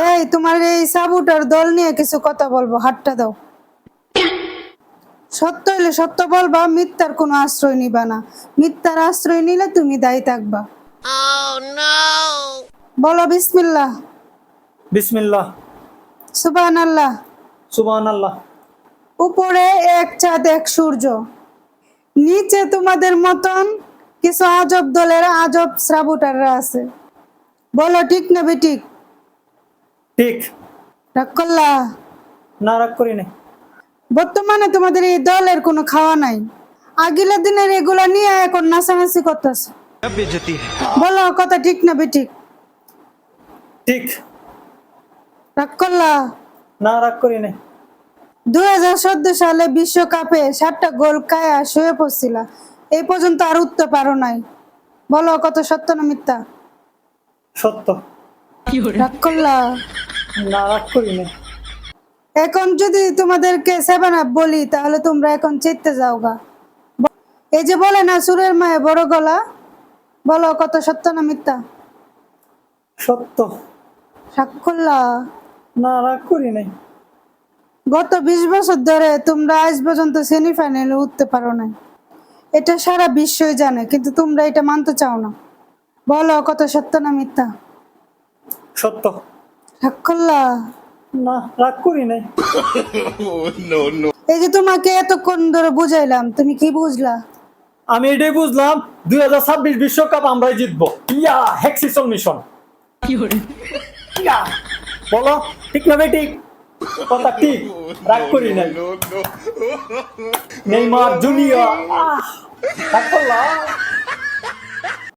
এই তোমার এই সাবুটার দল নিয়ে কিছু কথা বলবো, হাতটা দাও। সত্য হইলে সত্য বলবা, মিথ্যার কোনো আশ্রয় নিবা না। মিথ্যার আশ্রয় নিলে তুমি দায়ী থাকবা। বলো বিসমিল্লাহ। বিসমিল্লাহ। সুবহানাল্লাহ। সুবহানাল্লাহ। উপরে এক চাঁদ এক সূর্য, নিচে তোমাদের মতন কিছু আজব দলের আজব সাবুটাররা আছে। বলো ঠিক না বেঠিক? ঠিক। রাগ করলা? না, রাগ করি নাই। বর্তমানে তোমাদের এই দলের কোনো খাওয়া নাই। আগিলা দিনের এগুলা নিয়ে এখন নাচানাচি করতেছে। বলো কথা ঠিক না বেঠিক? ঠিক। রাগ করলা? না, রাগ করি নাই। 2014 সালে বিশ্বকাপে 7টা গোল খায়া শুয়ে পড়ছিলা, এই পর্যন্ত আর উঠতে পারো নাই। বলো কত সত্য না মিথ্যা? সত্য। রাগ করলা? না, রাগ করি নাই। এখন যদি তোমাদেরকে 7 আপ বলি তাহলে তোমরা এখন চেতে যাওগা। এই যে বলে না সুরের মায়ে বড় গলা, বলো কত সত্য না মিথ্যা? সত্য। রাগ করলা? না, রাগ করি নাই। গত 20 বছর ধরে তোমরা আজ পর্যন্ত সেমিফাইনালে উঠতে পারো নাই, এটা সারা বিশ্বই জানে, কিন্তু তোমরা এটা মানতে চাও না। বলো কত সত্য না মিথ্যা? সত্য। রাগ করলা? না, রাগ করি নাই। এই যে তোমাকে এতক্ষণ ধরে বুঝাইলাম, তুমি কি বুঝলা? আমি এটাই বুঝলাম 2026 বিশ্বকাপ আমরাই জিতবো। ইয়া হেক্সিসন মিশন। ইয়া বলো ঠিক না ভাই? ঠিক কথা ঠিক, রাগ করি নাই। নেইমার জুনিয়র রাগ করলা?